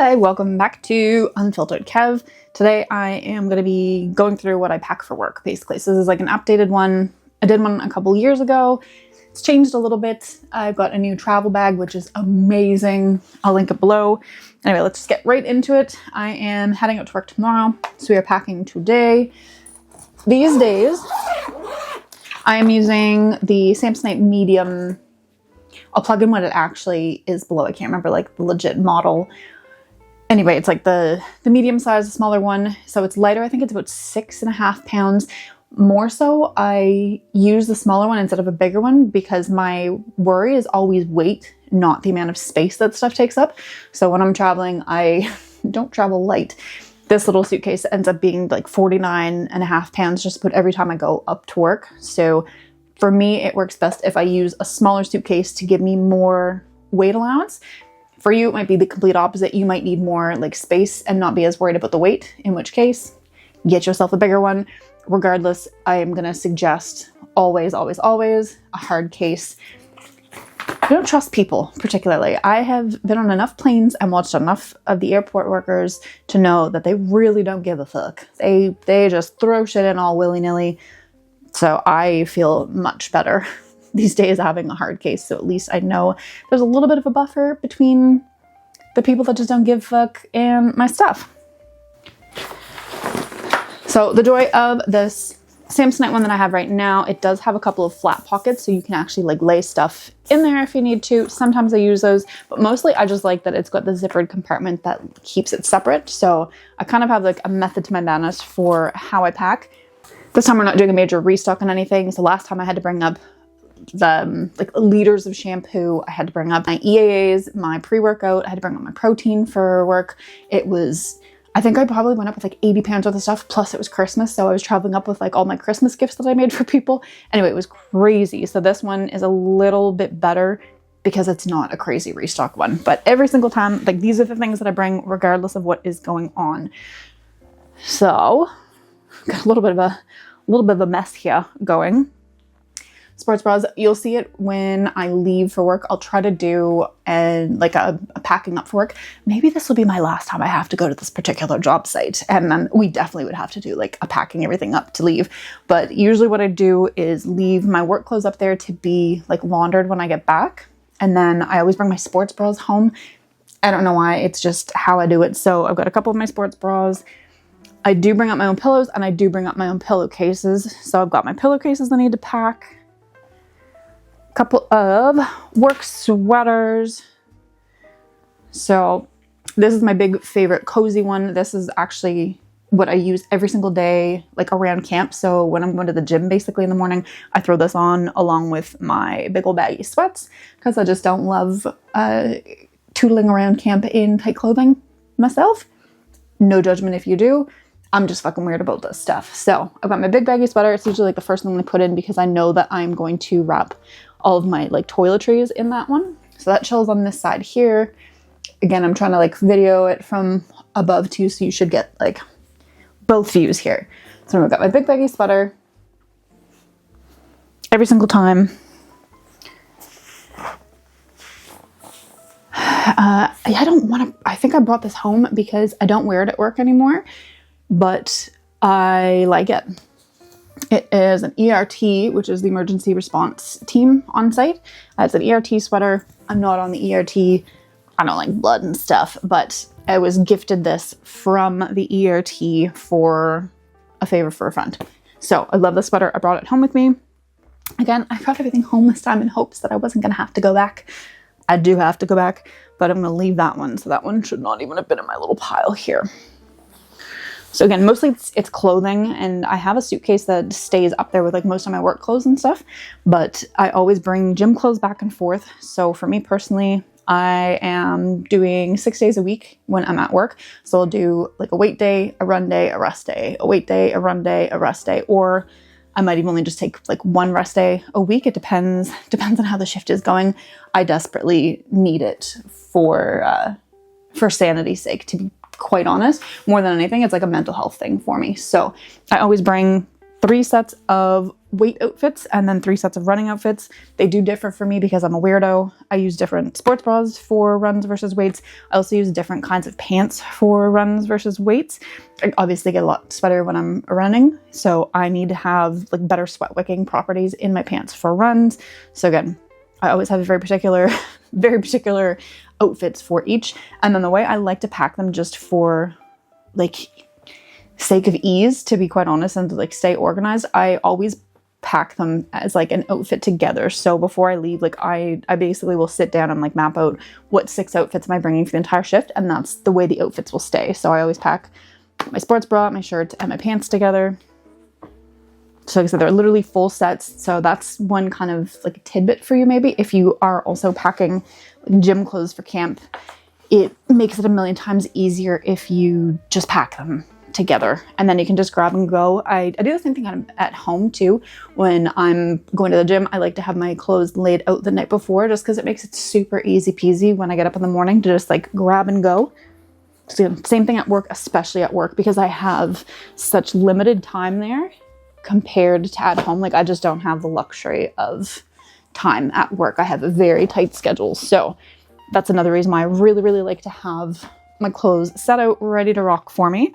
Hi, welcome back to Unfiltered Kev. Today I am going to be going through what I pack for work, basically. So this is like an updated one. I did one a couple years ago. It's changed a little bit. I've got a new travel bag, which is amazing. I'll link it below. Anyway, let's just get right into it. I am heading out to work tomorrow, so we are packing today. These days, I am using the Samsonite medium. I'll plug in what it actually is below. I can't remember like the legit model. Anyway, it's like the medium size, the smaller one. So it's lighter. I think it's about 6.5 pounds. More so, I use the smaller one instead of a bigger one because my worry is always weight, not the amount of space that stuff takes up. So when I'm traveling, I don't travel light. This little suitcase ends up being like 49.5 pounds just about every time I go up to work. So for me, it works best if I use a smaller suitcase to give me more weight allowance. For you, it might be the complete opposite. You might need more like space and not be as worried about the weight, in which case, get yourself a bigger one. Regardless, I am going to suggest always, always, always a hard case. I don't trust people particularly. I have been on enough planes and watched enough of the airport workers to know that they really don't give a fuck. They just throw shit in all willy-nilly. So I feel much better these days having a hard case. So at least I know there's a little bit of a buffer between the people that just don't give a fuck and my stuff. So the joy of this Samsonite one that I have right now, it does have a couple of flat pockets, so you can actually like lay stuff in there if you need to. Sometimes I use those, but mostly I just like that it's got the zippered compartment that keeps it separate. So I kind of have like a method to my madness for how I pack. This time we're not doing a major restock on anything. So last time I had to bring up the like liters of shampoo. I had to bring up my EAAs, my pre-workout. I had to bring up my protein for work. It was, I think I probably went up with like 80 pounds worth of stuff. Plus it was Christmas. So I was traveling up with like all my Christmas gifts that I made for people. Anyway, it was crazy. So this one is a little bit better because it's not a crazy restock one. But every single time, like these are the things that I bring regardless of what is going on. So got a little bit of a mess here going. Sports bras, you'll see it when I leave for work. I'll try to do a packing up for work. Maybe this will be my last time I have to go to this particular job site. And then we definitely would have to do like a packing everything up to leave. But usually what I do is leave my work clothes up there to be like laundered when I get back. And then I always bring my sports bras home. I don't know why, it's just how I do it. So I've got a couple of my sports bras. I do bring up my own pillows and I do bring up my own pillowcases. So I've got my pillowcases I need to pack. Couple of work sweaters. So this is my big favorite cozy one. This is actually what I use every single day, like around camp. So when I'm going to the gym basically in the morning, I throw this on along with my big old baggy sweats because I just don't love tootling around camp in tight clothing myself. No judgment if you do. I'm just fucking weird about this stuff. So I've got my big baggy sweater. It's usually like the first thing I put in because I know that I'm going to wrap all of my like toiletries in that one. So that chills on this side here. Again, I'm trying to like video it from above too, so you should get like both views here. So I've got my big baggy sweater every single time. I think I brought this home because I don't wear it at work anymore, but I like it. It is an ERT, which is the emergency response team on site. It's an ERT sweater. I'm not on the ERT. I don't like blood and stuff, but I was gifted this from the ERT for a favor for a friend. So I love this sweater. I brought it home with me. Again, I brought everything home this time in hopes that I wasn't going to have to go back. I do have to go back, but I'm going to leave that one. So that one should not even have been in my little pile here. So again, mostly it's clothing, and I have a suitcase that stays up there with like most of my work clothes and stuff, but I always bring gym clothes back and forth. So for me personally, I am doing 6 days a week when I'm at work. So I'll do like a weight day, a run day, a rest day, a weight day, a run day, a rest day, or I might even only just take like one rest day a week. It depends on how the shift is going. I desperately need it for sanity's sake, to be quite honest. More than anything, it's like a mental health thing for me. So I always bring 3 sets of weight outfits and then 3 sets of running outfits. They do differ for me because I'm a weirdo. I use different sports bras for runs versus weights. I also use different kinds of pants for runs versus weights. I obviously get a lot sweatier when I'm running, so I need to have like better sweat wicking properties in my pants for runs. So again, I always have a very particular outfits for each. And then the way I like to pack them, just for like sake of ease, to be quite honest, and to like stay organized, I always pack them as like an outfit together. So before I leave, like I basically will sit down and like map out what 6 outfits am I bringing for the entire shift, and that's the way the outfits will stay. So I always pack my sports bra, my shirt, and my pants together. So like I said, they're literally full sets. So that's one kind of like a tidbit for you maybe. If you are also packing gym clothes for camp, it makes it a million times easier if you just pack them together, and then you can just grab and go. I do the same thing at home too. When I'm going to the gym, I like to have my clothes laid out the night before, just because it makes it super easy peasy when I get up in the morning to just like grab and go. So same thing at work, especially at work, because I have such limited time there compared to at home. Like I just don't have the luxury of time at work. I have a very tight schedule. So that's another reason why I really, really like to have my clothes set out ready to rock for me.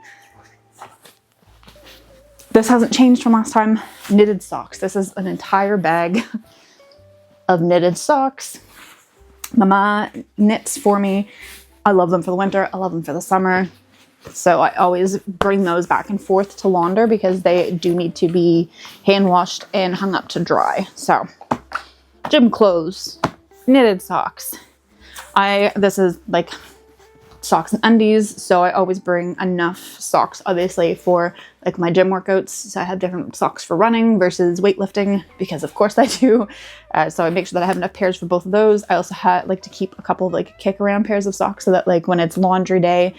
This hasn't changed from last time. Knitted socks. This is an entire bag of knitted socks. Mama knits for me. I love them for the winter. I love them for the summer. So I always bring those back and forth to launder because they do need to be hand washed and hung up to dry. So gym clothes, knitted socks. This is like socks and undies, so I always bring enough socks obviously for like my gym workouts. So I have different socks for running versus weightlifting, because of course I do. So I make sure that I have enough pairs for both of those. I also like to keep a couple of like kick around pairs of socks, so that like when it's laundry day,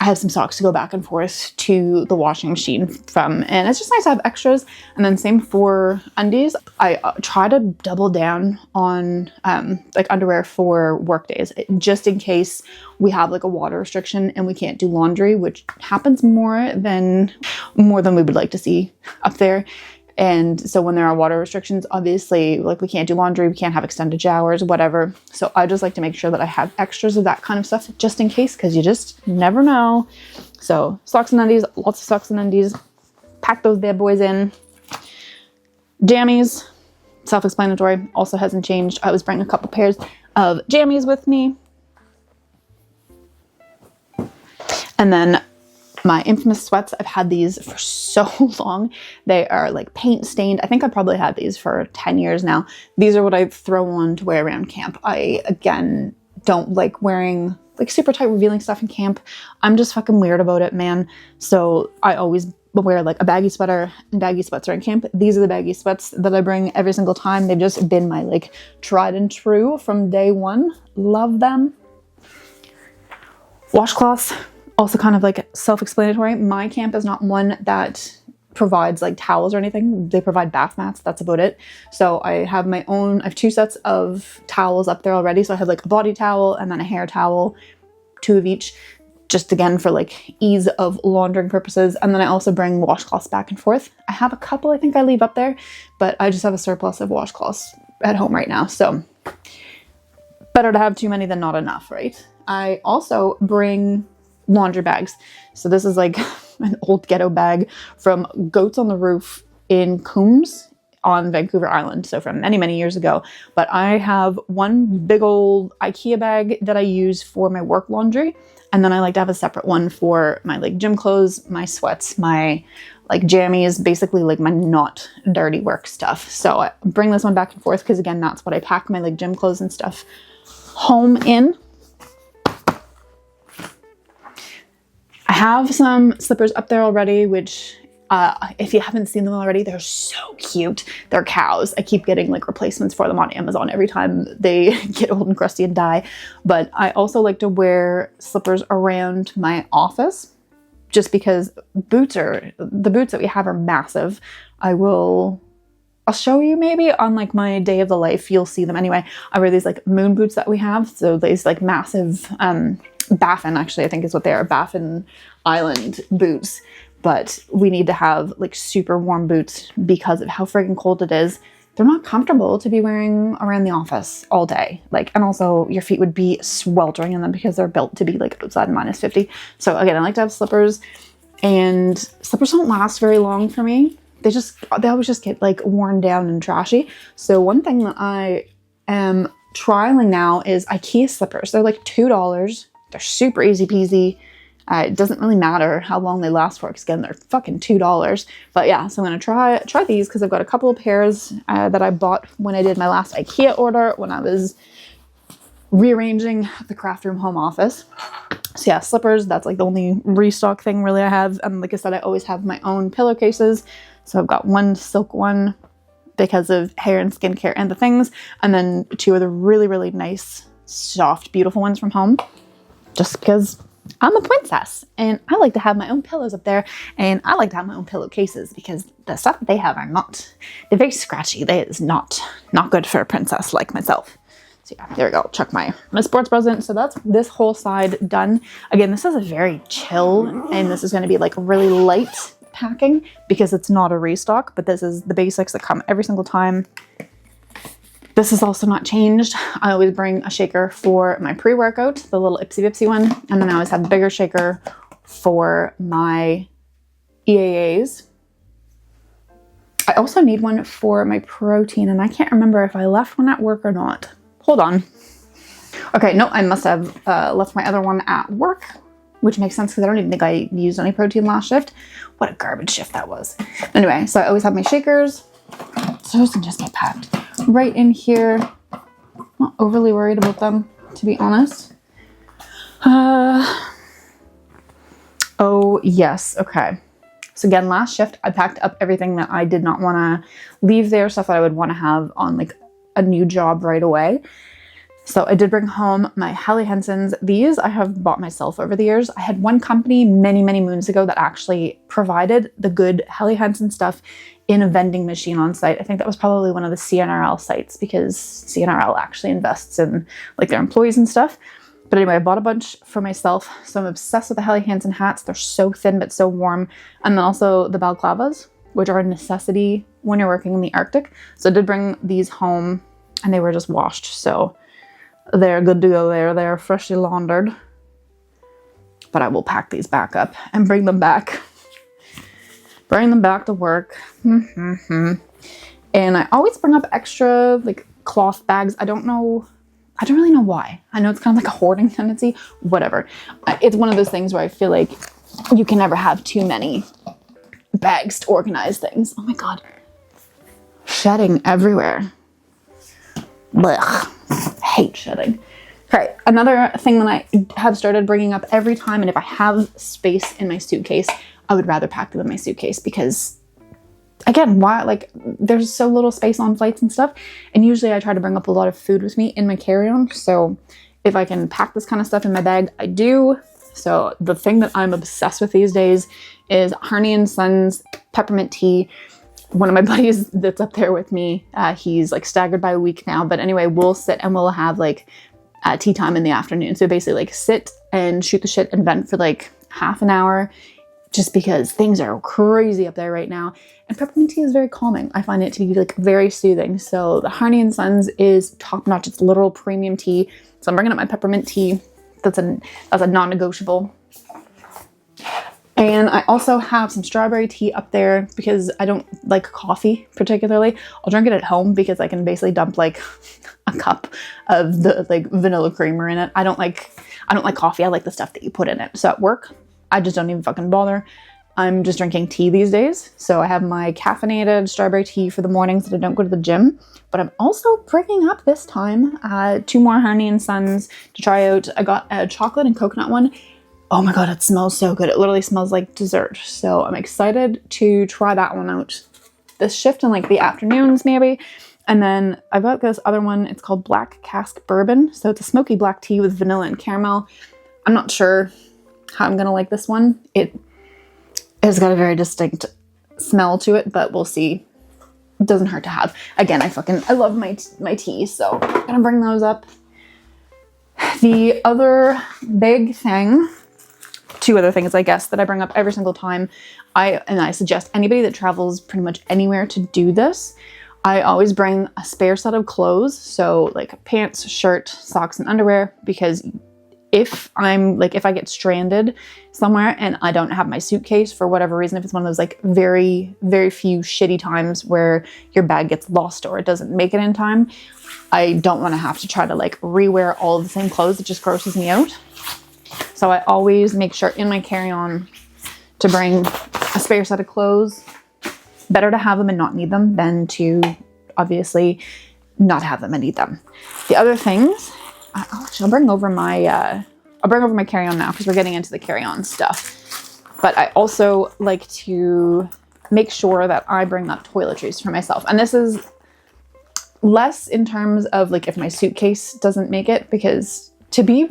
I have some socks to go back and forth to the washing machine from, and it's just nice to have extras. And then same for undies. I try to double down on like underwear for work days, just in case we have like a water restriction and we can't do laundry, which happens more than we would like to see up there. And so when there are water restrictions, obviously, like we can't do laundry, we can't have extended showers, whatever. So I just like to make sure that I have extras of that kind of stuff just in case, because you just never know. So socks and undies, lots of socks and undies. Pack those bad boys in. Jammies, self-explanatory, also hasn't changed. I always bring a couple pairs of jammies with me. And then my infamous sweats, I've had these for so long. They are like paint stained. I think I probably had these for 10 years now. These are what I throw on to wear around camp. I, again, don't like wearing like super tight revealing stuff in camp. I'm just fucking weird about it, man. So I always wear like a baggy sweater and baggy sweats around camp. These are the baggy sweats that I bring every single time. They've just been my like tried and true from day one. Love them. Washcloths. Also kind of like self-explanatory. My camp is not one that provides like towels or anything. They provide bath mats. That's about it. So I have my own, I have 2 sets of towels up there already. So I have like a body towel and then a hair towel, 2 of each, just again for like ease of laundering purposes. And then I also bring washcloths back and forth. I have a couple I think I leave up there, but I just have a surplus of washcloths at home right now. So better to have too many than not enough, right? I also bring laundry bags. So this is like an old ghetto bag from Goats on the Roof in Coombs on Vancouver Island. So from many, many years ago. But I have one big old IKEA bag that I use for my work laundry. And then I like to have a separate one for my like gym clothes, my sweats, my like jammies, basically like my not dirty work stuff. So I bring this one back and forth because again, that's what I pack my like gym clothes and stuff home in. I have some slippers up there already, which if you haven't seen them already, they're so cute. They're cows. I keep getting like replacements for them on Amazon every time they get old and crusty and die. But I also like to wear slippers around my office just because the boots that we have are massive. I'll show you maybe on like my day of the life. You'll see them anyway. I wear these like moon boots that we have. So these like massive Baffin, actually, I think is what they are. Baffin Island boots. but we need to have like super warm boots because of how freaking cold it is. They're not comfortable to be wearing around the office all day. Like, and also your feet would be sweltering in them because they're built to be like outside -50. So again, I like to have slippers, and slippers don't last very long for me. They always just get like worn down and trashy. So one thing that I am trialing now is IKEA slippers. They're like $2. They're super easy peasy. It doesn't really matter how long they last for, because again, they're fucking $2. But yeah, so I'm gonna try these because I've got a couple of pairs that I bought when I did my last IKEA order when I was rearranging the craft room home office. So yeah, slippers, that's like the only restock thing really I have. And like I said, I always have my own pillowcases. So I've got one silk one because of hair and skincare and the things, and then 2 of the really, really nice, soft, beautiful ones from home, just because I'm a princess and I like to have my own pillows up there, and I like to have my own pillowcases because the stuff that they have they're very scratchy. That is not good for a princess like myself. So yeah, there we go. Chuck my sports present. So that's this whole side done. Again, this is a very chill, and this is going to be like really light packing because it's not a restock, but this is the basics that come every single time. This is also not changed. I always bring a shaker for my pre-workout, the little Ipsy Bipsy one, and then I always have a bigger shaker for my EAAs. I also need one for my protein, and I can't remember if I left one at work or not. Hold on. Okay, no, I must have left my other one at work, which makes sense because I don't even think I used any protein last shift. What a garbage shift that was. Anyway, so I always have my shakers. So those can just get packed right in here. Not overly worried about them, to be honest. Oh, yes. Okay. So again, last shift, I packed up everything that I did not want to leave there, stuff that I would want to have on like a new job right away. So I did bring home my Helly Hansen's. These I have bought myself over the years. I had one company many, many moons ago that actually provided the good Helly Hansen stuff in a vending machine on site. I think that was probably one of the CNRL sites because CNRL actually invests in like their employees and stuff. But anyway, I bought a bunch for myself. So I'm obsessed with the Helly Hansen hats. They're so thin but so warm. And then also the balaclavas, which are a necessity when you're working in the Arctic. So I did bring these home and they were just washed. So they're good to go there. They're freshly laundered. But I will pack these back up and bring them back. Bring them back to work. And I always bring up extra like cloth bags. I don't really know why. I know it's kind of like a hoarding tendency. Whatever. It's one of those things where I feel like you can never have too many bags to organize things. Oh my god. Shedding everywhere. Blech. Hate shedding. Okay, another thing that I have started bringing up every time, and if I have space in my suitcase, I would rather pack them in my suitcase because, again, why? Like, there's so little space on flights and stuff, and usually I try to bring up a lot of food with me in my carry-on, so if I can pack this kind of stuff in my bag, I do. So the thing that I'm obsessed with these days is Harney & Sons peppermint tea. One of my buddies that's up there with me, he's like staggered by a week now, but anyway, we'll sit and we'll have like tea time in the afternoon. So basically like sit and shoot the shit and vent for like half an hour just because things are crazy up there right now. And peppermint tea is very calming. I find it to be like very soothing. So the Harney & Sons is top notch. It's literal premium tea. So I'm bringing up my peppermint tea. That's a non-negotiable. And I also have some strawberry tea up there because I don't like coffee particularly. I'll drink it at home because I can basically dump like a cup of the like vanilla creamer in it. I don't like coffee. I like the stuff that you put in it. So at work, I just don't even fucking bother. I'm just drinking tea these days. So I have my caffeinated strawberry tea for the mornings that I don't go to the gym. But I'm also bringing up this time 2 more Harney & Sons to try out. I got a chocolate and coconut one. Oh my god, it smells so good. It literally smells like dessert. So I'm excited to try that one out this shift in like the afternoons maybe. And then I've got this other one. It's called Black Cask Bourbon. So it's a smoky black tea with vanilla and caramel. I'm not sure how I'm going to like this one. It has got a very distinct smell to it, but we'll see. It doesn't hurt to have. Again, I love my tea, so I'm going to bring those up. The other big thing two other things, I guess, that I bring up every single time. I suggest anybody that travels pretty much anywhere to do this. I always bring a spare set of clothes. So like pants, shirt, socks, and underwear, because if I get stranded somewhere and I don't have my suitcase for whatever reason, if it's one of those like very, very few shitty times where your bag gets lost or it doesn't make it in time, I don't want to have to try to like rewear all of the same clothes. It just grosses me out. So I always make sure in my carry-on to bring a spare set of clothes. Better to have them and not need them than to obviously not have them and need them. The other things, I'll bring over my carry-on now because we're getting into the carry-on stuff. But I also like to make sure that I bring up toiletries for myself. And this is less in terms of like if my suitcase doesn't make it, because to be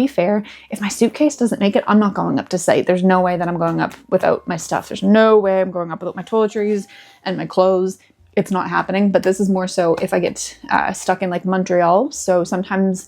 fair, if my suitcase doesn't make it, I'm not going up to site. There's no way that I'm going up without my stuff. There's no way I'm going up without my toiletries and my clothes. It's not happening. But this is more so if I get stuck in like Montreal. So sometimes,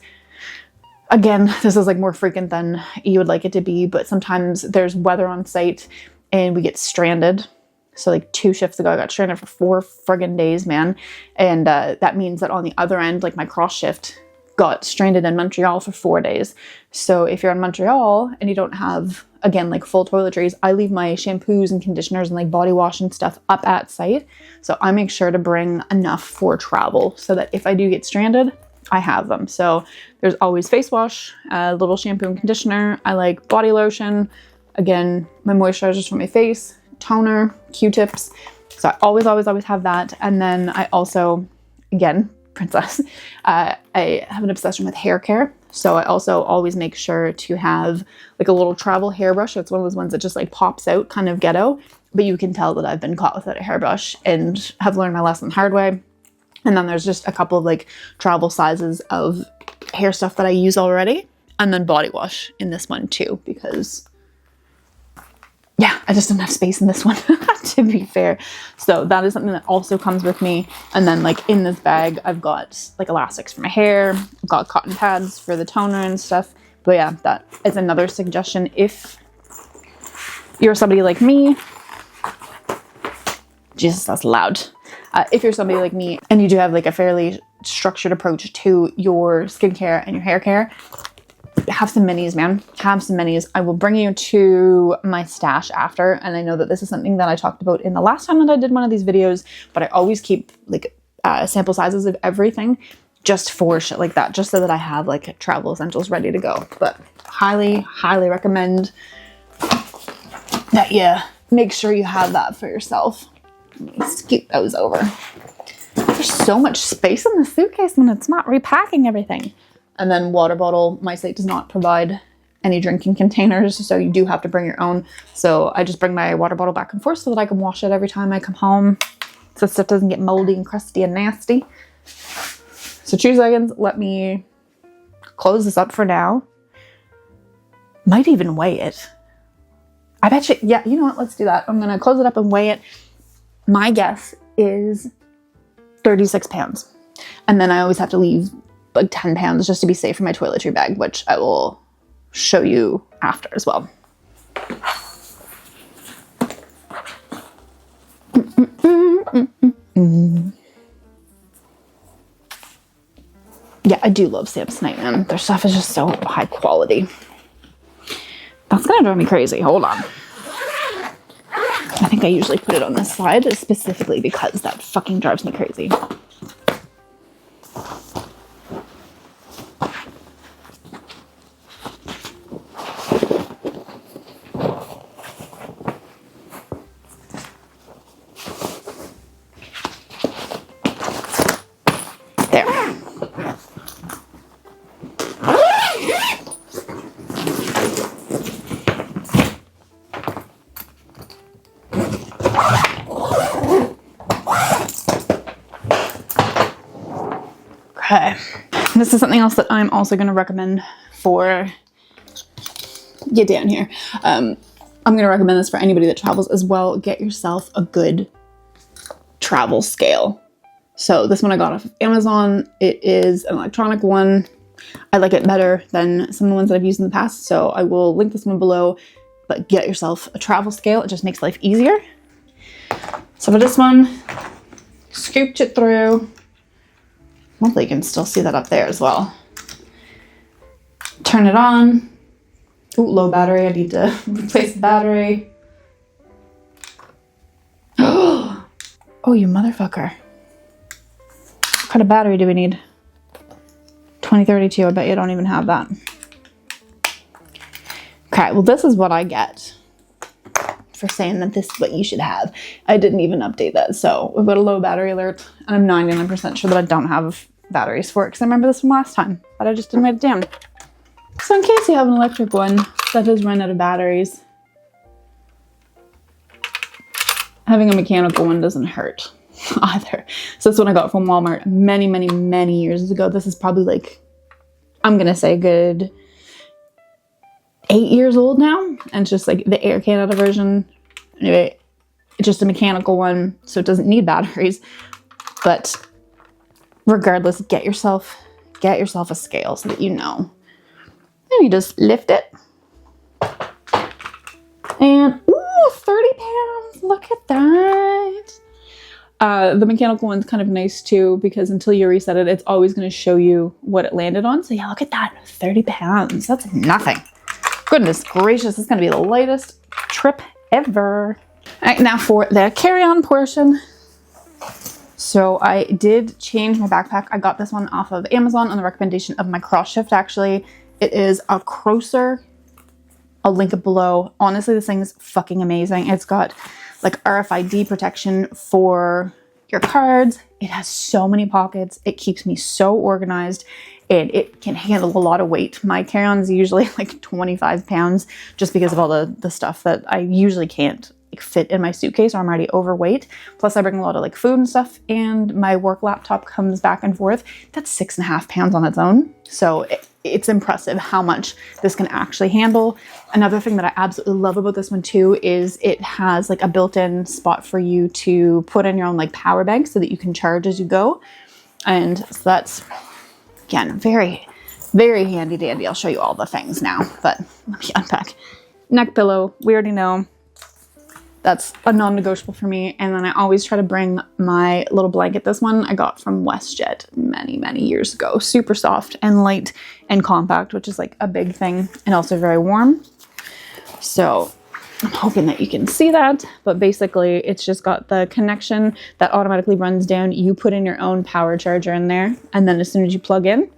again, this is like more frequent than you would like it to be, but sometimes there's weather on site and we get stranded. So like 2 shifts ago, I got stranded for 4 friggin' days, man. And that means that on the other end, like my cross shift got stranded in Montreal for 4 days. So if you're in Montreal and you don't have, again, like full toiletries, I leave my shampoos and conditioners and like body wash and stuff up at site. So I make sure to bring enough for travel so that if I do get stranded, I have them. So there's always face wash, a little shampoo and conditioner. I like body lotion. Again, my moisturizers for my face, toner, Q-tips. So I always have that. And then I also, again, princess, I have an obsession with hair care. So I also always make sure to have like a little travel hairbrush. It's one of those ones that just like pops out, kind of ghetto, but you can tell that I've been caught without a hairbrush and have learned my lesson the hard way. And then there's just a couple of like travel sizes of hair stuff that I use already. And then body wash in this one too, because yeah, I just don't have space in this one, to be fair. So that is something that also comes with me. And then like in this bag, I've got like elastics for my hair. I've got cotton pads for the toner and stuff. But yeah, that is another suggestion. If you're somebody like me, Jesus, that's loud. If you're somebody like me and you do have like a fairly structured approach to your skincare and your hair care, have some minis, man. Have some minis. I will bring you to my stash after. And I know that this is something that I talked about in the last time that I did one of these videos, but I always keep like sample sizes of everything just for shit like that, just so that I have like travel essentials ready to go. But highly, highly recommend that you make sure you have that for yourself. Let me scoot those over. There's so much space in the suitcase when it's not repacking everything. And then water bottle. My site does not provide any drinking containers, so you do have to bring your own. So I just bring my water bottle back and forth so that I can wash it every time I come home, so stuff doesn't get moldy and crusty and nasty. So 2 seconds. Let me close this up for now. Might even weigh it. I bet you, yeah, you know what? Let's do that. I'm going to close it up and weigh it. My guess is 36 pounds. And then I always have to leave like 10 pounds just to be safe for my toiletry bag, which I will show you after as well. Yeah, I do love Samsonite, man. Their stuff is just so high quality. That's gonna drive me crazy. Hold on. I think I usually put it on this side specifically because that fucking drives me crazy. Okay, this is something else that I'm also going to recommend for, get down here. I'm going to recommend this for anybody that travels as well. Get yourself a good travel scale. So this one I got off of Amazon. It is an electronic one. I like it better than some of the ones that I've used in the past, so I will link this one below, but get yourself a travel scale. It just makes life easier. So for this one, scooped it through. Hopefully you can still see that up there as well. Turn it on. Ooh, low battery. I need to replace the battery. Oh, you motherfucker. What kind of battery do we need? 2032. I bet you don't even have that. Okay, well, this is what I get for saying that this is what you should have. I didn't even update that. So we've got a low battery alert, and I'm 99% sure that I don't have batteries for it, because I remember this from last time, but I just didn't write it down. So in case you have an electric one that has run out of batteries, having a mechanical one doesn't hurt either. So this one I got from Walmart many, many, many years ago. This is probably like, I'm gonna say a good 8 years old now, and it's just like the Air Canada version. Anyway, it's just a mechanical one, so it doesn't need batteries. But regardless, get yourself a scale so that you know. And you just lift it. And ooh, 30 pounds. Look at that. The mechanical one's kind of nice too, because until you reset it, it's always going to show you what it landed on. So yeah, look at that. 30 pounds. That's nothing. Goodness gracious, this is going to be the lightest trip ever. All right, now for the carry-on portion. So I did change my backpack. I got this one off of Amazon on the recommendation of my cross shift, actually. It is a Crosser. I'll link it below. Honestly, this thing is fucking amazing. It's got like RFID protection for your cards. It has so many pockets. It keeps me so organized, and it can handle a lot of weight. My carry-on is usually like 25 pounds just because of all the stuff that I usually can't like fit in my suitcase, or I'm already overweight. Plus I bring a lot of like food and stuff, and my work laptop comes back and forth. That's 6.5 pounds on its own. So it's impressive how much this can actually handle. Another thing that I absolutely love about this one too is it has like a built-in spot for you to put in your own like power bank so that you can charge as you go. And so that's, again, very, very handy dandy. I'll show you all the things now, but let me unpack. Neck pillow, we already know. That's a non-negotiable for me. And then I always try to bring my little blanket. This one I got from WestJet many, many years ago. Super soft and light and compact, which is like a big thing, and also very warm. So I'm hoping that you can see that. But basically, it's just got the connection that automatically runs down. You put in your own power charger in there, and then as soon as you plug in,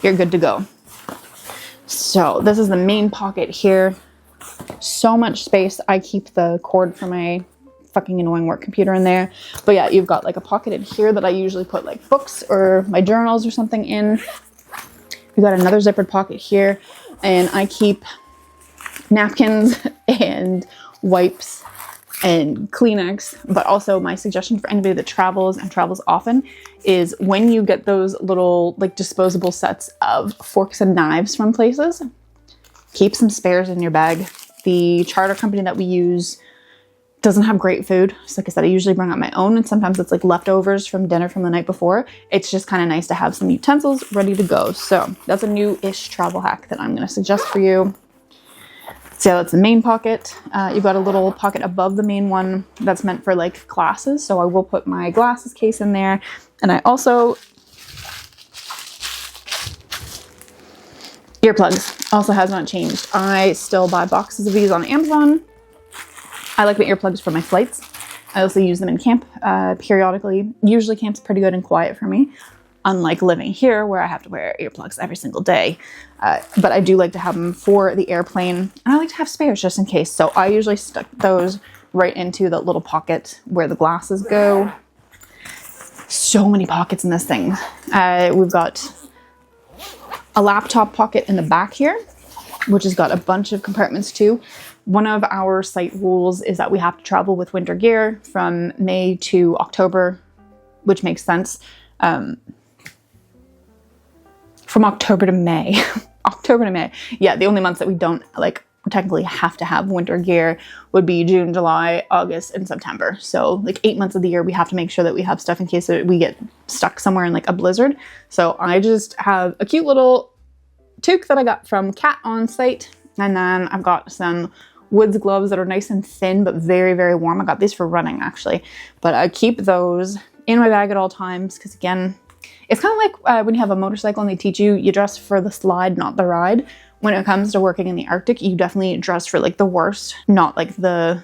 you're good to go. So this is the main pocket here. So much space. I keep the cord for my fucking annoying work computer in there. But yeah, you've got like a pocket in here that I usually put like books or my journals or something in. We've got another zippered pocket here, and I keep napkins and wipes and Kleenex. But also my suggestion for anybody that travels and travels often is when you get those little like disposable sets of forks and knives from places, keep some spares in your bag. The charter company that we use doesn't have great food. So like I said, I usually bring out my own, and sometimes it's like leftovers from dinner from the night before. It's just kind of nice to have some utensils ready to go. So that's a new-ish travel hack that I'm going to suggest for you. So that's the main pocket. You've got a little pocket above the main one that's meant for like glasses. So I will put my glasses case in there. And I also... earplugs also has not changed. I still buy boxes of these on Amazon. I like the earplugs for my flights. I also use them in camp periodically. Usually camp's pretty good and quiet for me, unlike living here where I have to wear earplugs every single day. But I do like to have them for the airplane, and I like to have spares just in case. So I usually stuck those right into the little pocket where the glasses go. So many pockets in this thing. We've got a laptop pocket in the back here, which has got a bunch of compartments too. One of our site rules is that we have to travel with winter gear from May to October, which makes sense. From October to May. October to May. Yeah, the only months that we don't like technically have to have winter gear would be June, July, August, and September. So like 8 months of the year, we have to make sure that we have stuff in case we get stuck somewhere in like a blizzard. So I just have a cute little toque that I got from Cat on site. And then I've got some Woods gloves that are nice and thin, but very, very warm. I got these for running actually, but I keep those in my bag at all times. Cause again, it's kind of like when you have a motorcycle and they teach you, you dress for the slide, not the ride. When it comes to working in the Arctic, you definitely dress for like the worst, not the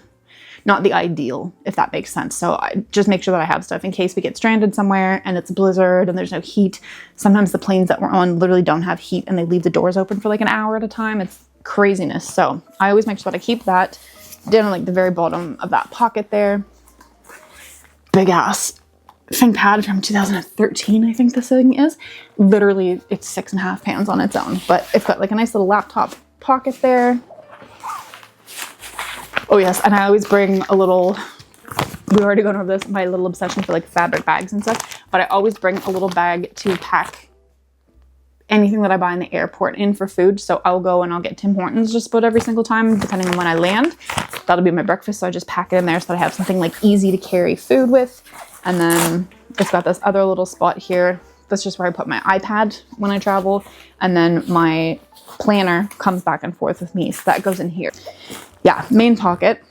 ideal, if that makes sense. So I just make sure that I have stuff in case we get stranded somewhere and it's a blizzard and there's no heat. Sometimes the planes that we're on literally don't have heat and they leave the doors open for like an hour at a time. It's craziness. So I always make sure that I keep that down like the very bottom of that pocket there. Big ass ThinkPad from 2013, I think this thing is. Literally, it's 6.5 pounds on its own, but it's got like a nice little laptop pocket there. Oh yes, and I always bring a little, we already gone over this, my little obsession for like fabric bags and stuff, but I always bring a little bag to pack anything that I buy in the airport in for food. So I'll go and I'll get Tim Hortons just about every single time, depending on when I land. That'll be my breakfast, so I just pack it in there so that I have something like easy to carry food with. And then it's got this other little spot here. That's just where I put my iPad when I travel. And then my planner comes back and forth with me, so that goes in here. Yeah, main pocket.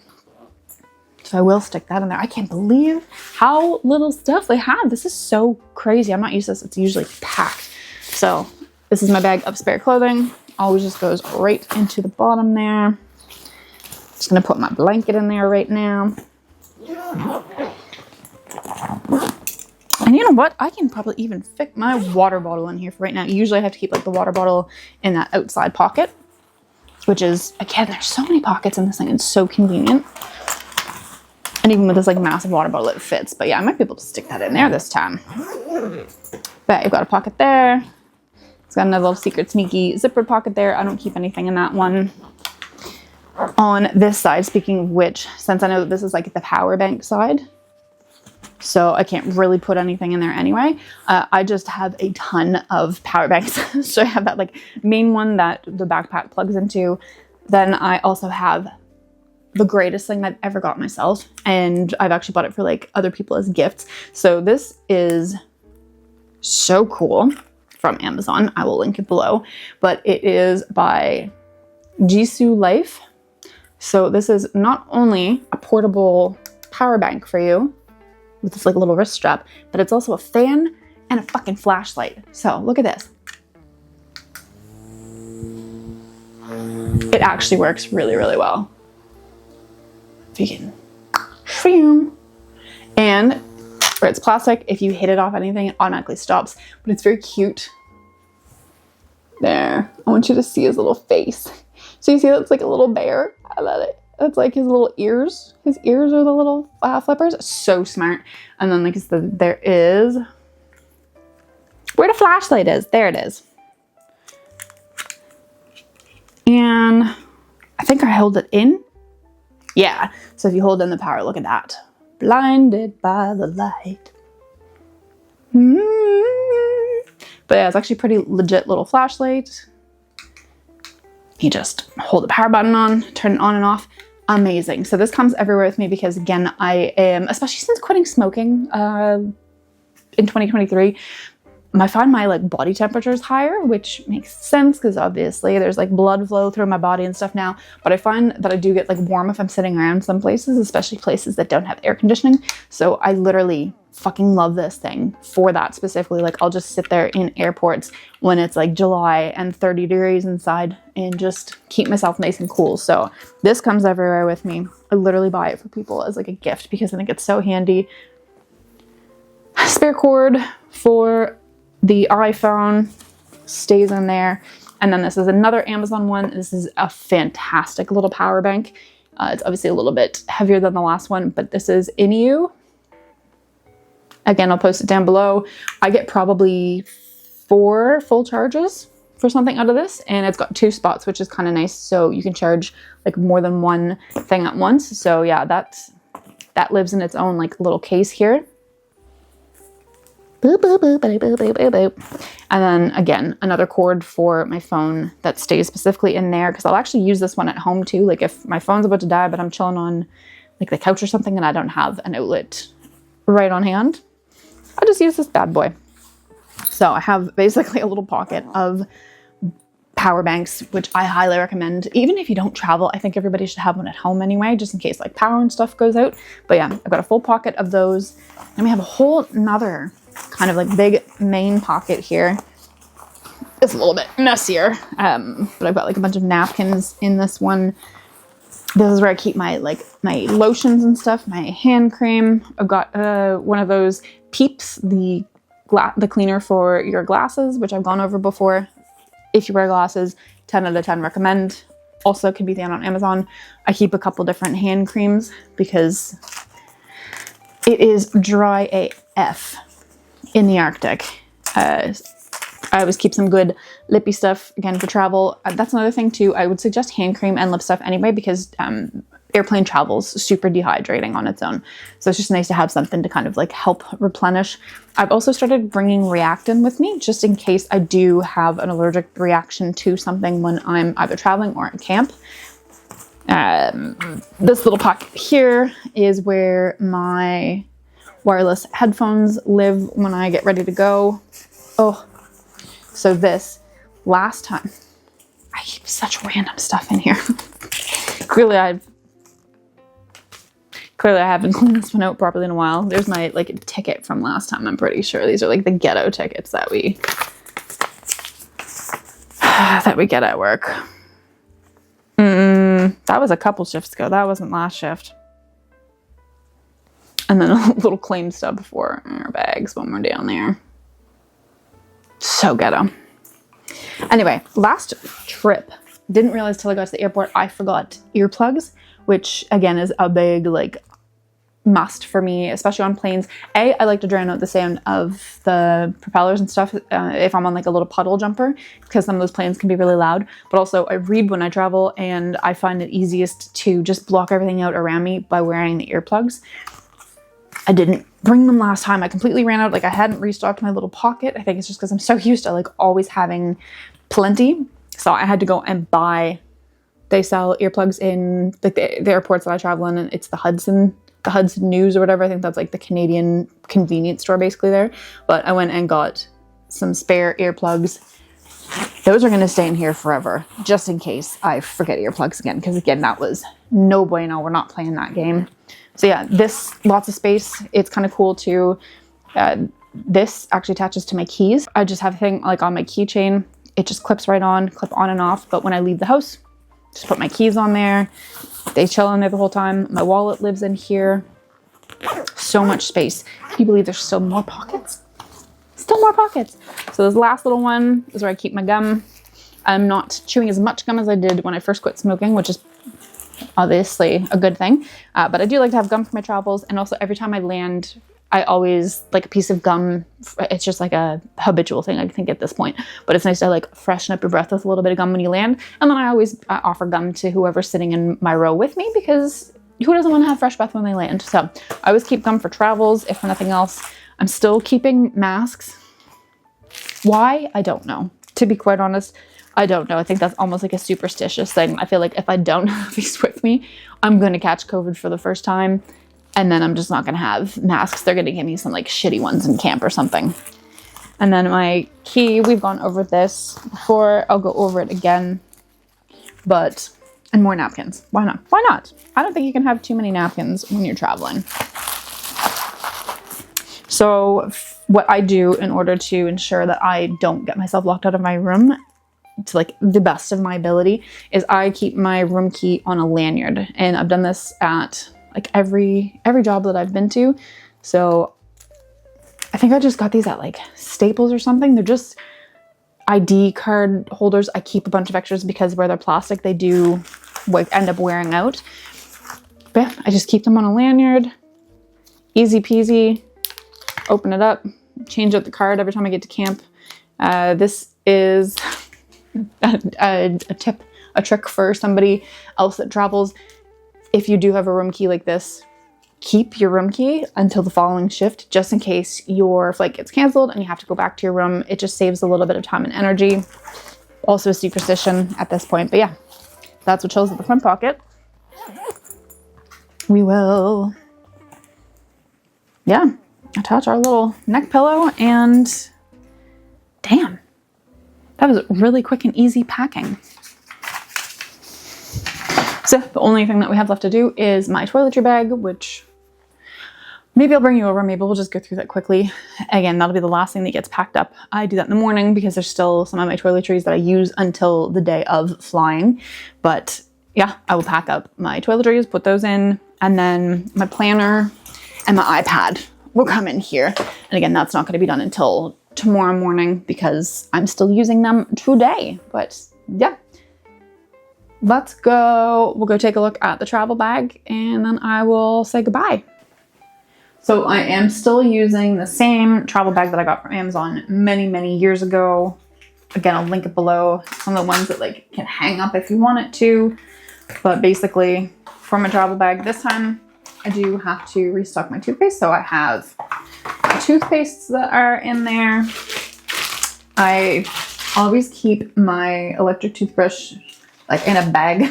So I will stick that in there. I can't believe how little stuff they have. This is so crazy. I'm not used to this. It's usually packed. So this is my bag of spare clothing. Always just goes right into the bottom there. Just gonna put my blanket in there right now. And you know what? I can probably even fit my water bottle in here for right now. Usually I have to keep like the water bottle in that outside pocket, which is, again, there's so many pockets in this thing. It's so convenient. And even with this like massive water bottle, it fits. But yeah, I might be able to stick that in there this time. But you've got a pocket there. It's got another little secret sneaky zipper pocket there. I don't keep anything in that one. On this side, speaking of which, since I know that this is like the power bank side, so I can't really put anything in there anyway, I just have a ton of power banks. So I have that like main one that the backpack plugs into. Then I also have the greatest thing I've ever got myself, and I've actually bought it for like other people as gifts. So this is so cool, from Amazon. I will link it below, but it is by Jisoo Life. So this is not only a portable power bank for you with this like little wrist strap, but it's also a fan and a fucking flashlight. So look at this. It actually works really, really well. If you can, and where it's plastic, if you hit it off anything, it automatically stops, but it's very cute. There, I want you to see his little face. So you see that's like a little bear. I love it. That's like his little ears. His ears are the little flippers. So smart. And then like there is, where the flashlight is, there it is. And I think I held it in. Yeah, so if you hold in the power, look at that. Blinded by the light. But yeah, it's actually a pretty legit little flashlight. You just hold the power button on, turn it on and off. Amazing. So this comes everywhere with me because again, I am, especially since quitting smoking in 2023, I find my like body temperature is higher, which makes sense because obviously there's like blood flow through my body and stuff now. But I find that I do get like warm if I'm sitting around some places, especially places that don't have air conditioning. So I literally fucking love this thing for that specifically. Like I'll just sit there in airports when it's like July and 30 degrees inside and just keep myself nice and cool. So this comes everywhere with me. I literally buy it for people as like a gift because I think it's so handy. Spare cord for the iPhone stays in there. And then this is another Amazon one. This is a fantastic little power bank. It's obviously a little bit heavier than the last one, but this is Inu. Again, I'll post it down below. I get probably 4 full charges for something out of this, and it's got 2 spots, which is kind of nice. So you can charge like more than one thing at once. So yeah, that lives in its own like little case here. Boop, boop, boop, boop, boop, boop, boop. And then again, another cord for my phone that stays specifically in there because I'll actually use this one at home too. Like if my phone's about to die, but I'm chilling on like the couch or something and I don't have an outlet right on hand, I just use this bad boy. So I have basically a little pocket of power banks, which I highly recommend. Even if you don't travel, I think everybody should have one at home anyway, just in case like power and stuff goes out. But yeah, I've got a full pocket of those. And we have a whole nother kind of like big main pocket here. It's a little bit messier, but I've got like a bunch of napkins in this one. This is where I keep my my lotions and stuff, my hand cream. I've got one of those Peeps, the cleaner for your glasses, which I've gone over before. If you wear glasses, 10 out of 10 recommend. Also can be found on Amazon. I keep a couple different hand creams because it is dry AF in the Arctic. I always keep some good lippy stuff, again, for travel. That's another thing too. I would suggest hand cream and lip stuff anyway, because airplane travel's super dehydrating on its own. So it's just nice to have something to kind of like help replenish. I've also started bringing Reactin with me, just in case I do have an allergic reaction to something when I'm either traveling or at camp. This little pocket here is where my wireless headphones live when I get ready to go. Oh, so this last time, I keep such random stuff in here. Clearly I haven't cleaned this one out properly in a while. There's my like ticket from last time, I'm pretty sure. These are like the ghetto tickets that we get at work. That was a couple shifts ago. That wasn't last shift. And then a little claim stub for our bags when we're down there. So ghetto. Anyway, last trip. Didn't realize till I got to the airport I forgot earplugs, which again is a big like must for me, especially on planes. I like to drown out the sound of the propellers and stuff if I'm on like a little puddle jumper, because some of those planes can be really loud. But also I read when I travel, and I find it easiest to just block everything out around me by wearing the earplugs. I didn't bring them last time. I completely ran out. Like I hadn't restocked my little pocket. I think it's just because I'm so used to like always having plenty. So I had to go and buy. They sell earplugs in like the airports that I travel in, and it's the Hudson News or whatever. I think that's like the Canadian convenience store basically there. But I went and got some spare earplugs. Those are going to stay in here forever, just in case I forget earplugs again. Because again, that was no bueno. We're not playing that game. So yeah, this, lots of space. It's kind of cool too. This actually attaches to my keys. I just have a thing like on my keychain. It just clips right on, clip on and off. But when I leave the house, just put my keys on there. They chill in there the whole time. My wallet lives in here. So much space. Can you believe there's still more pockets? Still more pockets. So this last little one is where I keep my gum. I'm not chewing as much gum as I did when I first quit smoking, which is obviously a good thing. But I do like to have gum for my travels. And also every time I land, I always like a piece of gum. It's just like a habitual thing, I think, at this point. But it's nice to like freshen up your breath with a little bit of gum when you land. And then I always offer gum to whoever's sitting in my row with me, because who doesn't want to have fresh breath when they land? So I always keep gum for travels, if for nothing else. I'm still keeping masks. Why? I don't know. To be quite honest, I don't know. I think that's almost like a superstitious thing. I feel like if I don't have these with me, I'm going to catch COVID for the first time. And then I'm just not going to have masks. They're going to give me some like shitty ones in camp or something. And then my key, we've gone over this before. I'll go over it again. And more napkins. Why not? Why not? I don't think you can have too many napkins when you're traveling. So what I do in order to ensure that I don't get myself locked out of my room to like the best of my ability is I keep my room key on a lanyard. And I've done this at like every job that I've been to. So I think I just got these at like Staples or something. They're just ID card holders. I keep a bunch of extras because where they're plastic, they do end up wearing out. But yeah, I just keep them on a lanyard. Easy peasy. Open it up. Change out the card every time I get to camp. This is a tip, a trick for somebody else that travels. If you do have a room key like this, keep your room key until the following shift, just in case your flight gets canceled and you have to go back to your room. It just saves a little bit of time and energy. Also a superstition at this point, but yeah, that's what chills at the front pocket. We will, attach our little neck pillow, and damn, that was really quick and easy packing. So the only thing that we have left to do is my toiletry bag, which maybe I'll bring you over. Maybe we'll just go through that quickly. Again, that'll be the last thing that gets packed up. I do that in the morning because there's still some of my toiletries that I use until the day of flying. But yeah, I will pack up my toiletries, put those in, and then my planner and my iPad will come in here. And again, that's not going to be done until tomorrow morning because I'm still using them today. But yeah, let's go. We'll go take a look at the travel bag and then I will say goodbye. So I am still using the same travel bag that I got from Amazon many, many years ago. Again, I'll link it below. Some of the ones that like can hang up if you want it to. But basically, for my travel bag this time, I do have to restock my toothpaste. So I have toothpastes that are in there. I always keep my electric toothbrush like in a bag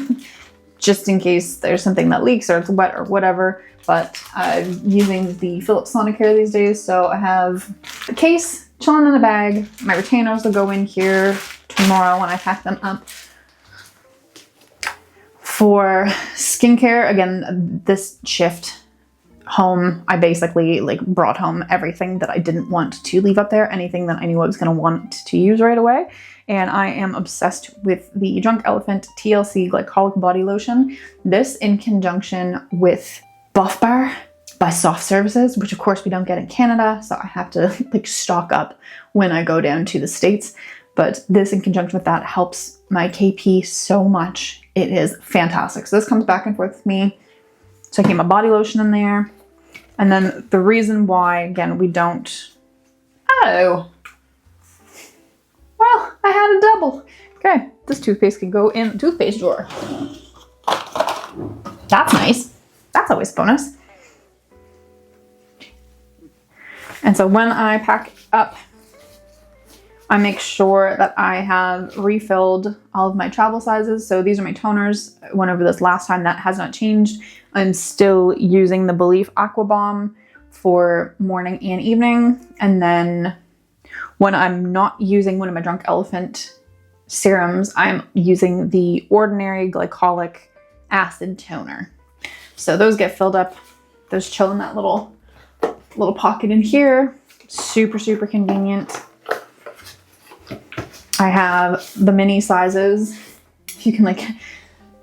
just in case there's something that leaks or it's wet or whatever. But I'm using the Philips Sonicare these days, so I have the case chilling in the bag. My retainers will go in here tomorrow when I pack them up. For skincare, again, this shift home, I basically like brought home everything that I didn't want to leave up there, anything that I knew I was going to want to use right away. And I am obsessed with the Drunk Elephant TLC Glycolic Body Lotion. This in conjunction with Buff Bar by Soft Services, which of course we don't get in Canada, so I have to like stock up when I go down to the States. But this in conjunction with that helps my KP so much. It is fantastic. So this comes back and forth with me. So I keep my body lotion in there. And then the reason why, again, we don't... Oh. Well, I had a double. Okay, this toothpaste can go in the toothpaste drawer. That's nice. That's always a bonus. And so when I pack up, I make sure that I have refilled all of my travel sizes. So these are my toners. I went over this last time. That has not changed. I'm still using the Belief Aqua Bomb for morning and evening. And then when I'm not using one of my Drunk Elephant serums, I'm using the Ordinary Glycolic Acid Toner. So those get filled up. Those chill in that little pocket in here. Super, super convenient. I have the mini sizes. You can like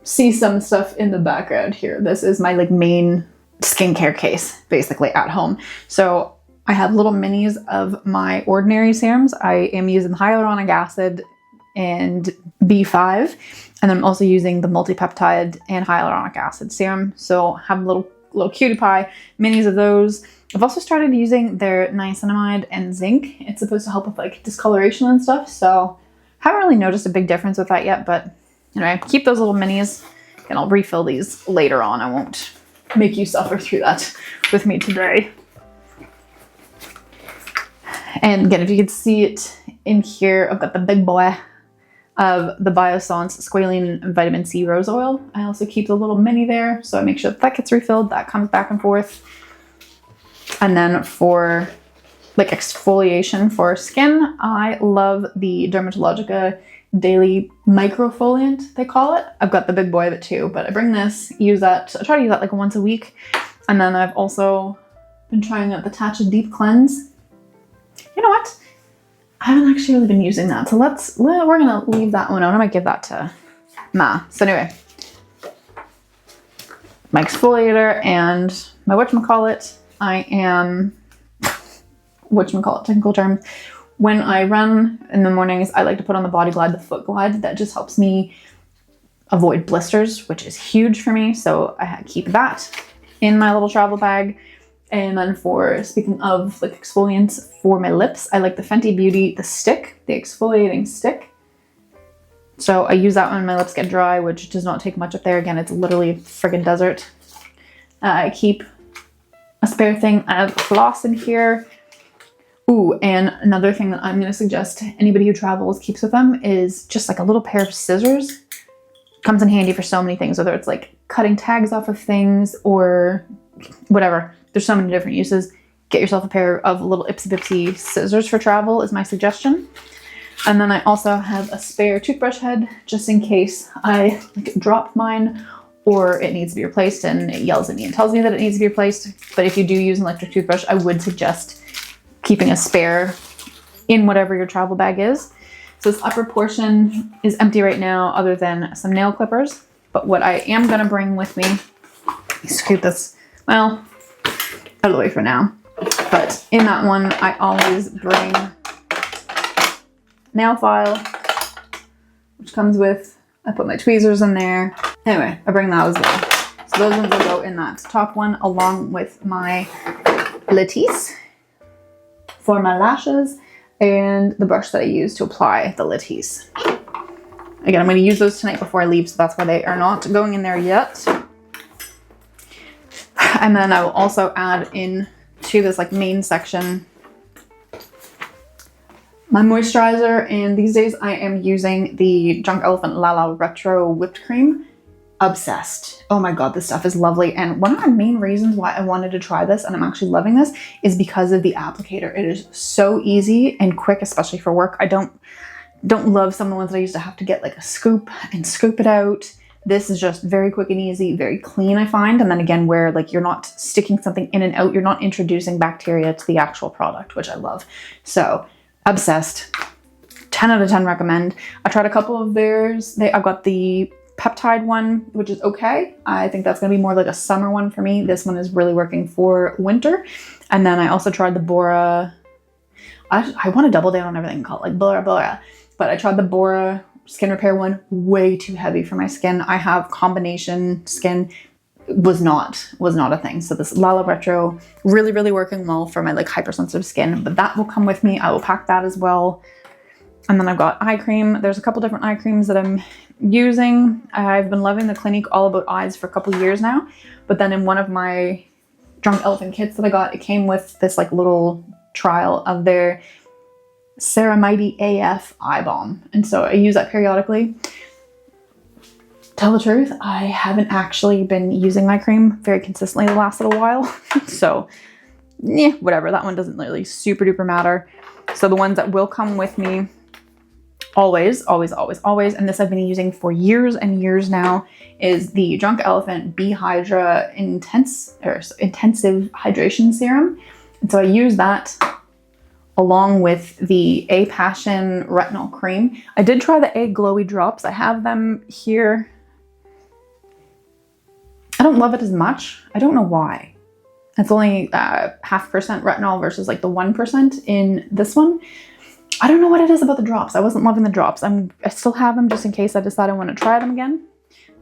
see some stuff in the background here. This is my like main skincare case basically at home. So I have little minis of my ordinary serums. I am using hyaluronic acid and B5, and I'm also using the multipeptide and hyaluronic acid serum. So I have little cutie pie minis of those. I've also started using their niacinamide and zinc. It's supposed to help with like discoloration and stuff. So haven't really noticed a big difference with that yet, but anyway, keep those little minis and I'll refill these later on. I won't make you suffer through that with me today. And again, if you can see it in here, I've got the big boy of the Biossance Squalene and Vitamin C Rose Oil. I also keep the little mini there, so I make sure that gets refilled. That comes back and forth. And then for like exfoliation for skin, I love the Dermatologica Daily Microfoliant, they call it. I've got the big boy of it too, but I bring this, use that. I try to use that like once a week. And then I've also been trying out the Tatcha Deep Cleanse. You know what? I haven't actually really been using that. So we're gonna leave that one out. I might give that to Ma. So anyway, my exfoliator and my whatchamacallit. I am, whatchamacallit, technical term. When I run in the mornings, I like to put on the Body Glide, the Foot Glide. That just helps me avoid blisters, which is huge for me. So I keep that in my little travel bag. And then for, speaking of like exfoliants for my lips, I like the Fenty Beauty, the stick, the exfoliating stick. So I use that when my lips get dry, which does not take much up there. Again, it's literally friggin' desert. I keep a spare thing of floss in here. Ooh, and another thing that I'm gonna suggest anybody who travels keeps with them is just like a little pair of scissors. Comes in handy for so many things, whether it's like cutting tags off of things or whatever. There's so many different uses. Get yourself a pair of little ipsy bitsy scissors for travel is my suggestion. And then I also have a spare toothbrush head just in case I drop mine or it needs to be replaced and it yells at me and tells me that it needs to be replaced. But if you do use an electric toothbrush, I would suggest keeping a spare in whatever your travel bag is. So this upper portion is empty right now other than some nail clippers. But what I am going to bring with me, scoot this, well, out of the way for now. But in that one, I always bring nail file, which comes with, I put my tweezers in there. Anyway, I bring that as well. So those ones will go in that top one along with my lattice for my lashes and the brush that I use to apply the lattice. Again, I'm going to use those tonight before I leave, so that's why they are not going in there yet. And then I will also add in to this like main section my moisturizer, and these days I am using the Drunk Elephant Lala Retro Whipped Cream. Obsessed. Oh my god, this stuff is lovely. And one of the main reasons why I wanted to try this, and I'm actually loving this, is because of the applicator. It is so easy and quick, especially for work. I don't love some of the ones that I used to have to get like a scoop and scoop it out. This is just very quick and easy, very clean, I find. And then again, where like you're not sticking something in and out, you're not introducing bacteria to the actual product, which I love. So obsessed. 10 out of 10 recommend. I tried a couple of theirs. I've got the peptide one, which is okay. I think that's going to be more like a summer one for me. This one is really working for winter. And then I also tried the Bora. I want to double down on everything called like Bora. But I tried the Bora skin repair one, way too heavy for my skin. I have combination skin, was not a thing. So this Lala Retro, really, really working well for my like hypersensitive skin, but that will come with me. I will pack that as well. And then I've got eye cream. There's a couple different eye creams that I'm using. I've been loving the Clinique All About Eyes for a couple of years now, but then in one of my Drunk Elephant kits that I got, it came with this like little trial of their Ceramide AF eye balm. And so I use that periodically. Tell the truth, I haven't actually been using my cream very consistently the last little while. So yeah, whatever. That one doesn't really super duper matter. So the ones that will come with me always, and this I've been using for years and years now, is the Drunk Elephant Bee Hydra Intensive Hydration Serum. And so I use that along with the A Passion Retinol Cream. I did try the A Glowy Drops. I have them here. I don't love it as much. I don't know why. It's only 0.5% retinol versus like the 1% in this one. I don't know what it is about the drops. I wasn't loving the drops. I still have them just in case I decide I want to try them again.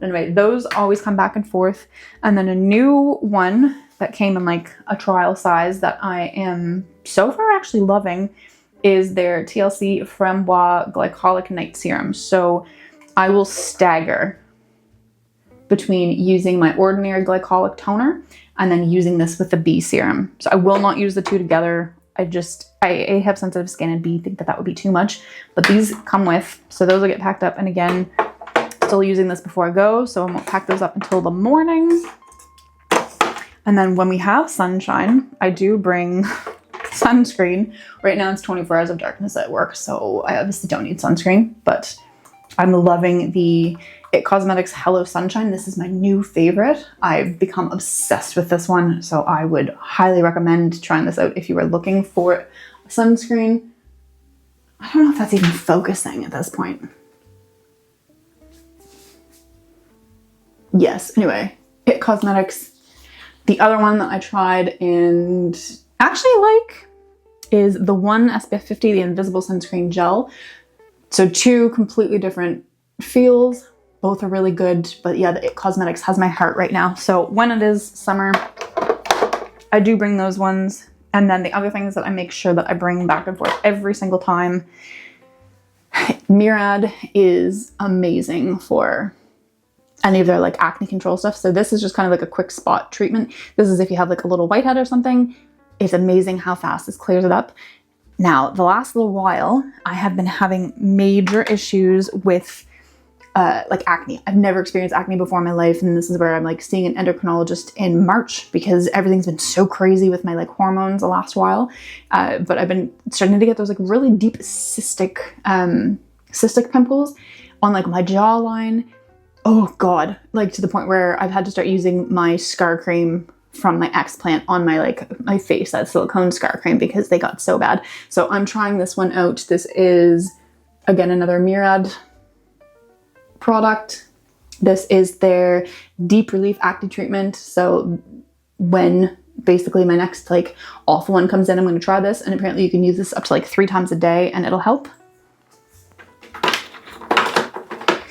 But anyway, those always come back and forth. And then a new one that came in like a trial size that I am so far actually loving is their TLC Framboise Glycolic Night Serum. So I will stagger between using my ordinary glycolic toner and then using this with the B serum. So I will not use the two together. I have sensitive skin, and B think that would be too much, but these come with, so those will get packed up. And again, still using this before I go, so I won't pack those up until the morning. And then when we have sunshine, I do bring sunscreen. Right now it's 24 hours of darkness at work, so I obviously don't need sunscreen, but I'm loving the It Cosmetics Hello Sunshine. This is my new favorite. I've become obsessed with this one, so I would highly recommend trying this out if you are looking for a sunscreen. I don't know if that's even focusing at this point. Yes, anyway, It Cosmetics. The other one that I tried and actually like is the one SPF 50, the Invisible Sunscreen Gel. So two completely different feels. Both are really good, but yeah, the It Cosmetics has my heart right now. So when it is summer, I do bring those ones. And then the other things that I make sure that I bring back and forth every single time. Murad is amazing for any of their like acne control stuff. So this is just kind of like a quick spot treatment. This is if you have like a little whitehead or something. It's amazing how fast this clears it up. Now, the last little while, I have been having major issues with like acne. I've never experienced acne before in my life, and this is where I'm like seeing an endocrinologist in March because everything's been so crazy with my like hormones the last while. But I've been starting to get those like really deep cystic pimples on like my jawline. Oh God, like to the point where I've had to start using my scar cream from my explant on my like my face, that silicone scar cream, because they got so bad. So I'm trying this one out. This is again another Murad product. This is their deep relief acne treatment. So when basically my next like awful one comes in, I'm going to try this, and apparently you can use this up to like 3 times a day and it'll help.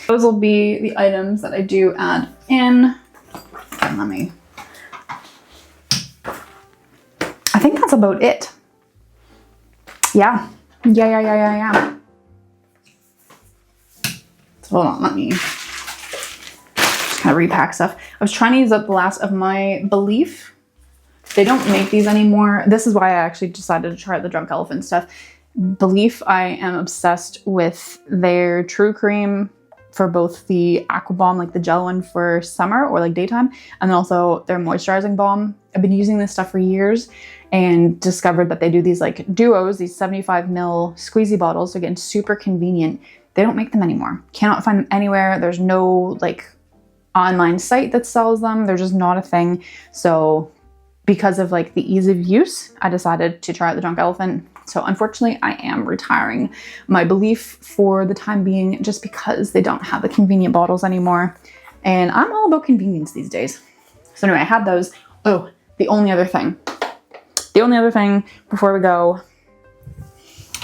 Those will be the items that I do add in. And let me, I think that's about it. Yeah. So hold on, let me just kind of repack stuff. I was trying to use up the last of my Belief. They don't make these anymore. This is why I actually decided to try the Drunk Elephant stuff. Belief, I am obsessed with their True Cream for both the Aqua Balm, like the gel one for summer or like daytime, and then also their moisturizing balm. I've been using this stuff for years and discovered that they do these like duos, these 75 ml squeezy bottles. So again, super convenient. They don't make them anymore. Cannot find them anywhere. There's no like online site that sells them. They're just not a thing. So because of like the ease of use, I decided to try out the Drunk Elephant. So unfortunately, I am retiring my Belief for the time being, just because they don't have the convenient bottles anymore. And I'm all about convenience these days. So anyway, I had those. Oh, the only other thing before we go,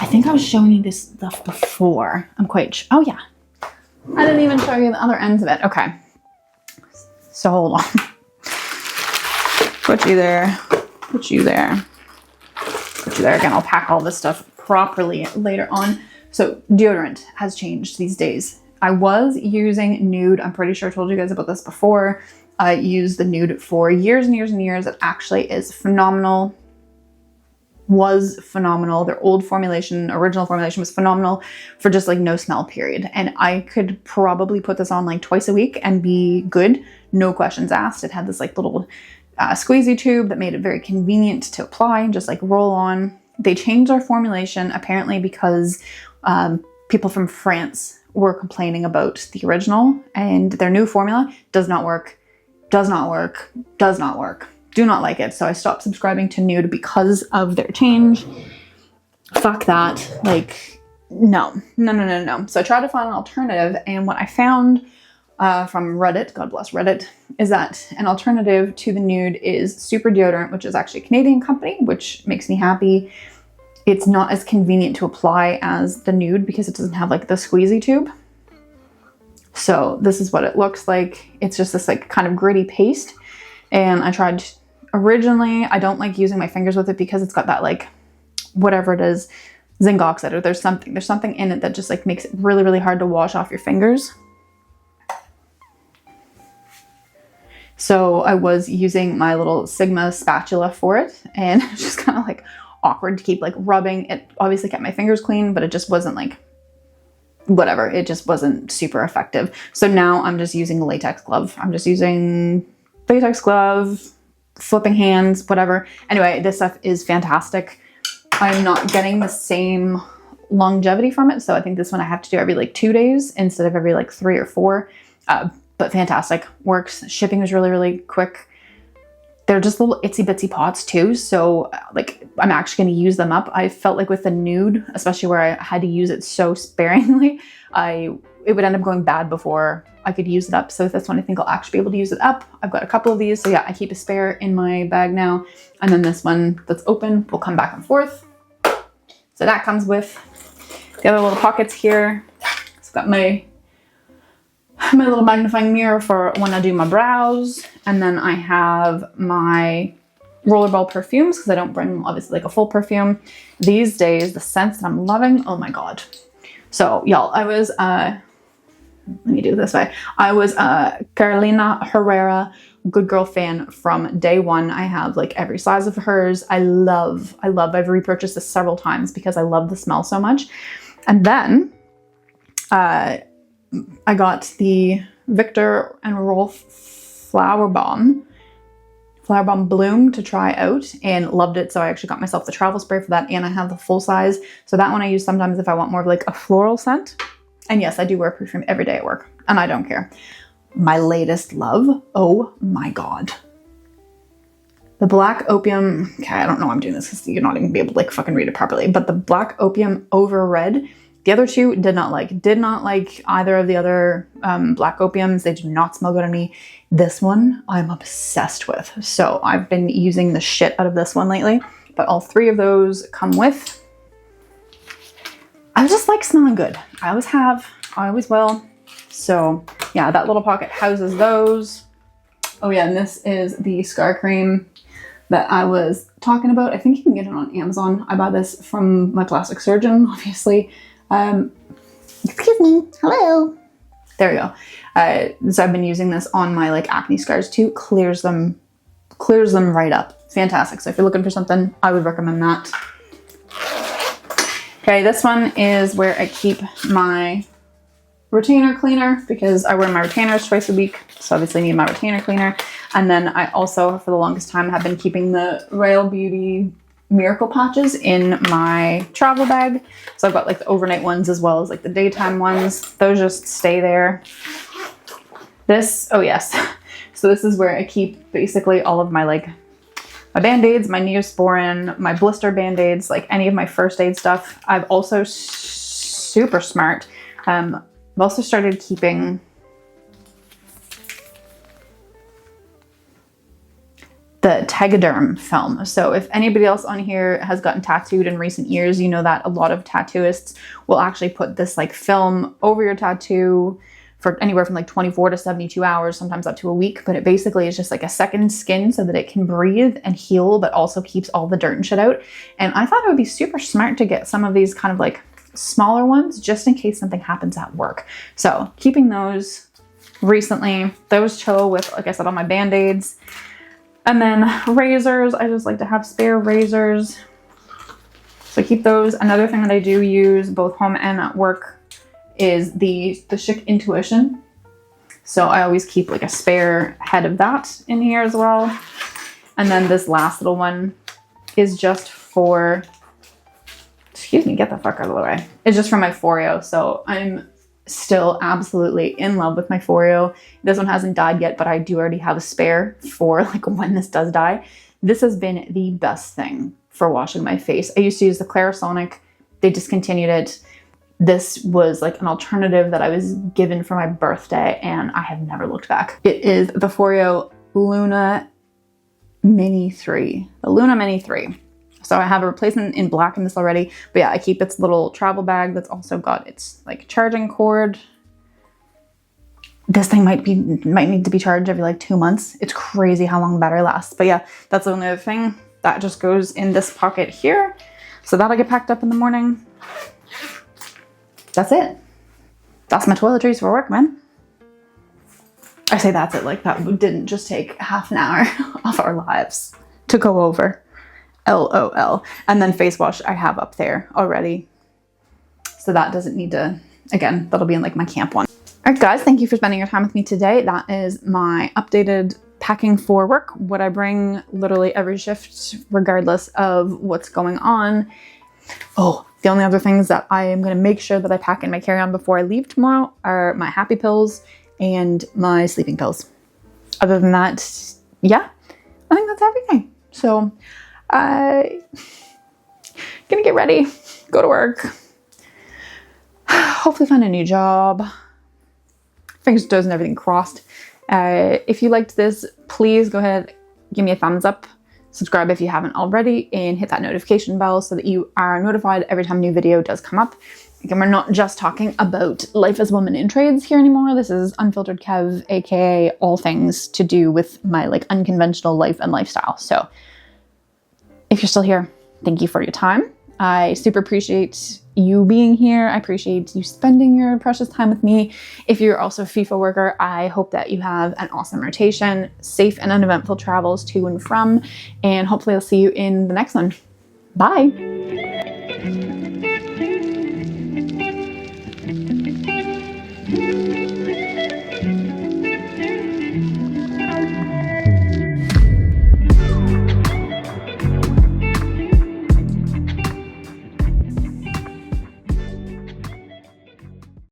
I think I was showing you this stuff before. Oh yeah. I didn't even show you the other ends of it. Okay. So hold on. Put you there. Put you there. Put you there. Again, I'll pack all this stuff properly later on. So deodorant has changed these days. I was using Nude. I'm pretty sure I told you guys about this before. I used the Nude for years and years and years. It actually is phenomenal. Was phenomenal. Their old formulation, original formulation, was phenomenal for just like no smell period. And I could probably put this on like twice a week and be good. No questions asked. It had this like little squeezy tube that made it very convenient to apply and just like roll on. They changed their formulation apparently because people from France were complaining about the original, and their new formula does not work. Do not like it. So I stopped subscribing to Nude because of their change. Fuck that. Like, no. So I tried to find an alternative, and what I found from Reddit, God bless Reddit, is that an alternative to the Nude is Super Deodorant, which is actually a Canadian company, which makes me happy. It's not as convenient to apply as the Nude because it doesn't have like the squeezy tube. So this is what it looks like. It's just this like kind of gritty paste. And I tried originally, I don't like using my fingers with it because it's got that like, whatever it is, zinc oxide, or there's something in it that just like makes it really, really hard to wash off your fingers. So I was using my little Sigma spatula for it, and it was just kind of like awkward to keep like rubbing. It obviously kept my fingers clean, but it just wasn't like, whatever, it just wasn't super effective. So now I'm just using a latex glove. I'm just using latex glove, flipping hands, whatever. Anyway, this stuff is fantastic. I'm not getting the same longevity from it. So I think this one I have to do every like 2 days instead of every like 3 or 4. But fantastic, works. Shipping was really, really quick. They're just little itsy bitsy pots too. So like I'm actually going to use them up. I felt like with the Nude, especially where I had to use it so sparingly, it would end up going bad before I could use it up. So with this one, I think I'll actually be able to use it up. I've got a couple of these. So yeah, I keep a spare in my bag now. And then this one that's open will come back and forth. So that comes with the other little pockets here. It's got my little magnifying mirror for when I do my brows. And then I have my rollerball perfumes because I don't bring obviously like a full perfume. These days, the scents that I'm loving, oh my God. So y'all, I was, let me do it this way. I was Carolina Herrera Good Girl fan from day one. I have like every size of hers. I love, I've repurchased this several times because I love the smell so much. And then, I got the Victor and Rolf Flower Bomb Bloom to try out and loved it. So I actually got myself the travel spray for that, and I have the full size. So that one I use sometimes if I want more of like a floral scent. And yes, I do wear perfume every day at work, and I don't care. My latest love, oh my God. The Black Opium, okay, I don't know why I'm doing this because you're not even gonna be able to like fucking read it properly, but the Black Opium Over Red, the other two did not like either of the other Black Opiums. They do not smell good on me. This one I'm obsessed with. So I've been using the shit out of this one lately, but all three of those come with. I just like smelling good. I always have, I always will. So yeah, that little pocket houses those. Oh yeah, and this is the scar cream that I was talking about. I think you can get it on Amazon. I bought this from my plastic surgeon, obviously. Excuse me, hello. There we go. So I've been using this on my like acne scars too. Clears them right up. Fantastic. So if you're looking for something, I would recommend that. Okay, this one is where I keep my retainer cleaner because I wear my retainers twice a week. So obviously I need my retainer cleaner. And then I also, for the longest time, have been keeping the Royal Beauty Miracle Patches in my travel bag. So I've got like the overnight ones as well as like the daytime ones. Those just stay there. This, oh yes. So this is where I keep basically all of my like my Band-Aids, my Neosporin, my blister Band-Aids, like any of my first aid stuff. I've also super smart. I've also started keeping the Tegaderm film. So if anybody else on here has gotten tattooed in recent years, you know that a lot of tattooists will actually put this like film over your tattoo for anywhere from like 24 to 72 hours, sometimes up to a week. But it basically is just like a second skin so that it can breathe and heal, but also keeps all the dirt and shit out. And I thought it would be super smart to get some of these kind of like smaller ones just in case something happens at work. So keeping those recently, those chill with, like I said, all my Band-Aids. And then razors, I just like to have spare razors. So keep those. Another thing that I do use both home and at work is the Chic Intuition. So I always keep like a spare head of that in here as well. And then this last little one is just for, excuse me, get the fuck out of the way. It's just for my Foreo. So I'm still absolutely in love with my Foreo. This one hasn't died yet, but I do already have a spare for like when this does die. This has been the best thing for washing my face. I used to use the Clarisonic. They discontinued it. This was like an alternative that I was given for my birthday and I have never looked back. It is the Foreo Luna Mini 3. The Luna Mini 3. So I have a replacement in black in this already, but yeah, I keep its little travel bag that's also got its like charging cord. This thing might need to be charged every like 2 months. It's crazy how long the battery lasts. But yeah, that's the only other thing. That just goes in this pocket here. So that'll get packed up in the morning. That's it. That's my toiletries for work, man. I say that's it, like that didn't just take half an hour of our lives to go over. LOL. And then face wash I have up there already. So that doesn't need to, again, that'll be in like my camp one. All right, guys, thank you for spending your time with me today. That is my updated packing for work, what I bring literally every shift, regardless of what's going on. Oh, the only other things that I am going to make sure that I pack in my carry-on before I leave tomorrow are my happy pills and my sleeping pills. Other than that, yeah, I think that's everything. So I'm gonna get ready, go to work, hopefully find a new job. Fingers, toes, and everything crossed. If you liked this, please go ahead, give me a thumbs up, subscribe if you haven't already, and hit that notification bell so that you are notified every time a new video does come up. Again, we're not just talking about life as a woman in trades here anymore. This is Unfiltered Kev, aka all things to do with my like unconventional life and lifestyle. So if you're still here, thank you for your time. I super appreciate you being here. I appreciate you spending your precious time with me. If you're also a FIFO worker, I hope that you have an awesome rotation, safe and uneventful travels to and from, and hopefully I'll see you in the next one. Bye.